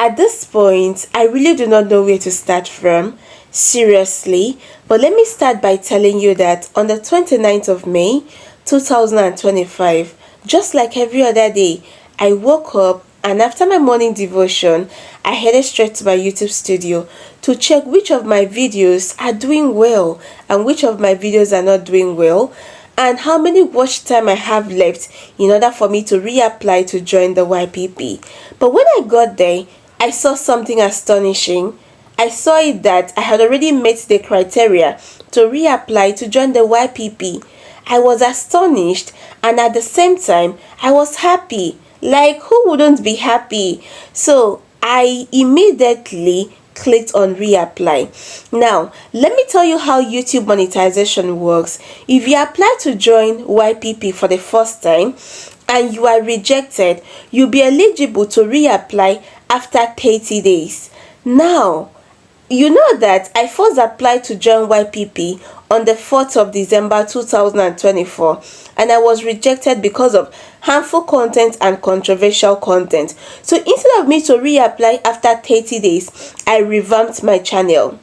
At this point, I really do not know where to start from, seriously, but let me start by telling you that on the 29th of May 2025, just like every other day, I woke up and after my morning devotion, I headed straight to my YouTube studio to check which of my videos are doing well and which of my videos are not doing well, and how many watch time I have left in order for me to reapply to join the YPP. But when I got there, I saw something astonishing. I saw it that I had already met the criteria to reapply to join the YPP. I was astonished, and at the same time, I was happy. Like, who wouldn't be happy? So I immediately clicked on reapply. Now, let me tell you how YouTube monetization works. If you apply to join YPP for the first time and you are rejected, you'll be eligible to reapply after 30 days. Now, you know that I first applied to join YPP on the 4th of December 2024, and I was rejected because of harmful content and controversial content. So instead of me to reapply after 30 days, I revamped my channel.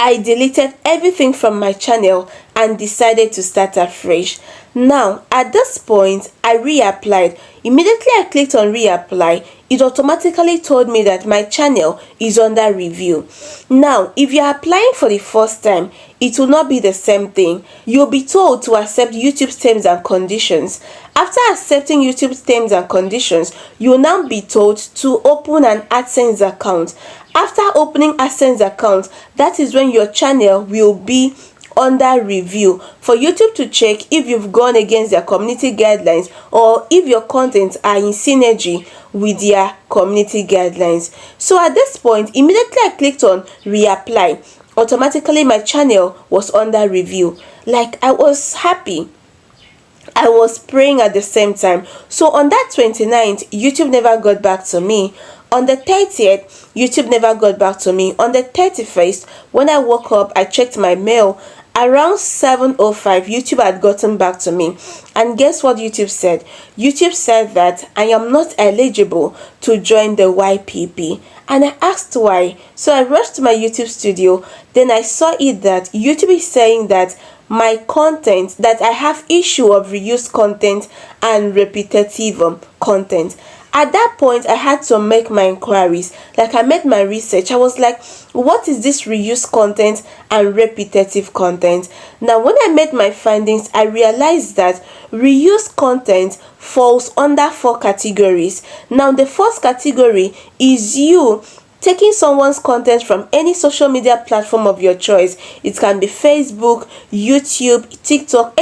I deleted everything from my channel and decided to start afresh. Now, at this point, I reapplied. Immediately I clicked on reapply, it automatically told me that my channel is under review. Now, if you're applying for the first time, it will not be the same thing. You'll be told to accept YouTube's terms and conditions. After accepting YouTube's terms and conditions, you'll now be told to open an AdSense account. After opening AdSense account, that is when your channel will be under review for YouTube to check if you've gone against their community guidelines or if your contents are in synergy with their community guidelines. So at this point, immediately I clicked on reapply. Automatically my channel was under review. Like, I was happy. I was praying at the same time. So on that 29th, YouTube never got back to me. On the 30th, YouTube never got back to me. On the 31st, when I woke up, I checked my mail. Around 7:05, YouTube had gotten back to me. And guess what YouTube said? YouTube said that I am not eligible to join the YPP. And I asked why. So I rushed to my YouTube studio. Then I saw it that YouTube is saying that my content, that I have issue of reused content and repetitive content. At that point, I had to make my inquiries. Like, I made my research. I was like, what is this reused content and repetitive content? Now, when I made my findings, I realized that reused content falls under 4 categories. Now, the first category is you taking someone's content from any social media platform of your choice. It can be Facebook, YouTube, TikTok,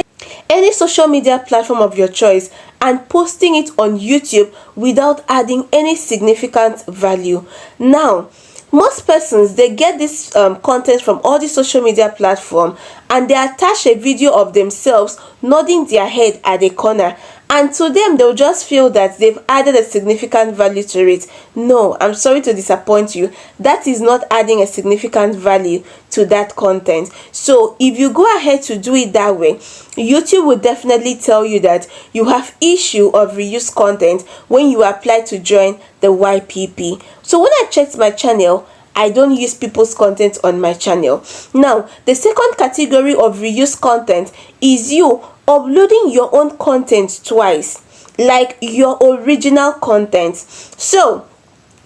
any social media platform of your choice, and posting it on YouTube without adding any significant value. Now, most persons, they get this content from all the social media platform and they attach a video of themselves nodding their head at the corner, and to them they'll just feel that they've added a significant value to it. No, I'm sorry to disappoint you. That is not adding a significant value to that content. So if you go ahead to do it that way, YouTube will definitely tell you that you have issue of reused content when you apply to join the YPP. So when I checked my channel, I don't use people's content on my channel. Now, the second category of reused content is you uploading your own content twice, like your original content. So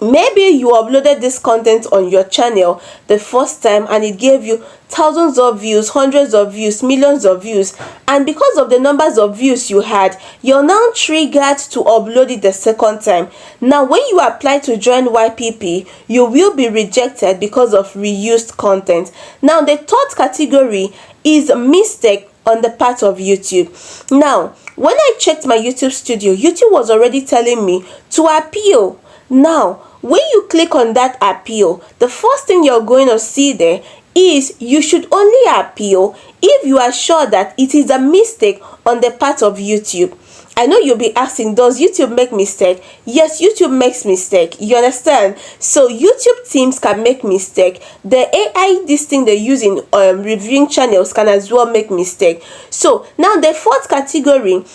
maybe you uploaded this content on your channel the first time and it gave you thousands of views, hundreds of views, millions of views, and because of the numbers of views you had, you're now triggered to upload it the second time. Now, when you apply to join YPP, you will be rejected because of reused content. Now, the third category is a mistake on the part of YouTube. Now, when I checked my YouTube studio, YouTube was already telling me to appeal. Now, when you click on that appeal, the first thing you're going to see there is you should only appeal if you are sure that it is a mistake on the part of YouTube. I know you'll be asking, does YouTube make mistake? Yes, YouTube makes mistake. You understand? So YouTube teams can make mistake. The AI, this thing they use in reviewing channels can as well make mistake. So now the fourth category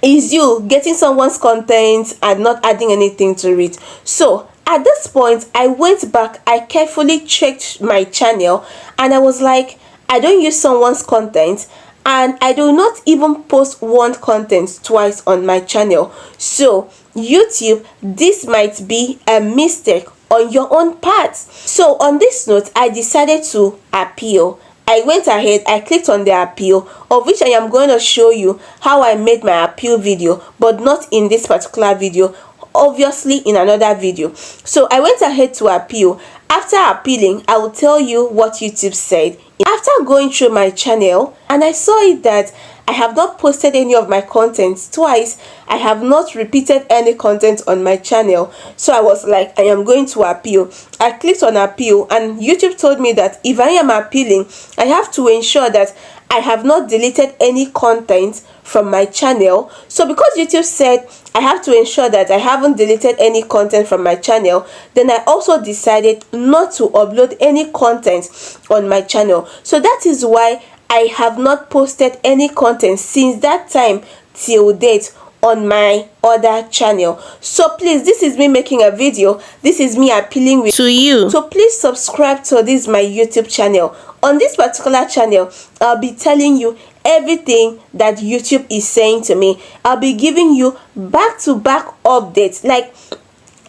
is you getting someone's content and not adding anything to it. So At this point, I went back, I carefully checked my channel, and I was like, I don't use someone's content, and I do not even post one content twice on my channel. So YouTube, this might be a mistake on your own part. So on this note, I decided to appeal. I went ahead, I clicked on the appeal, of which I am going to show you how I made my appeal video, but not in this particular video, obviously in another video. So I went ahead to appeal. After appealing, I will tell you what YouTube said. After going through my channel, and I saw it that I have not posted any of my content twice. I have not repeated any content on my channel. So I was like, I am going to appeal. I clicked on appeal, and YouTube told me that if I am appealing, I have to ensure that I have not deleted any content from my channel. So because YouTube said I have to ensure that I haven't deleted any content from my channel, then I also decided not to upload any content on my channel. So that is why I have not posted any content since that time till date on my other channel. So please, this is me making a video, this is me appealing to you. So please subscribe to this my YouTube channel. On this particular channel, I'll be telling you everything that YouTube is saying to me. I'll be giving you back-to-back updates, like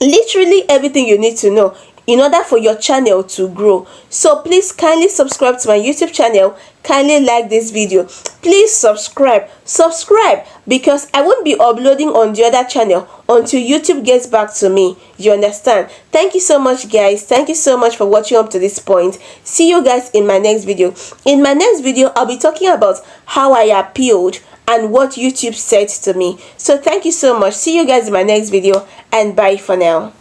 literally everything you need to know in order for your channel to grow. So please kindly subscribe to my YouTube channel, kindly like this video, please subscribe, because I won't be uploading on the other channel until YouTube gets back to me. You understand? Thank you so much, guys. Thank you so much for watching up to this point. See you guys in my next video. In my next video, I'll be talking about how I appealed and what YouTube said to me. So thank you so much. See you guys in my next video, and bye for now.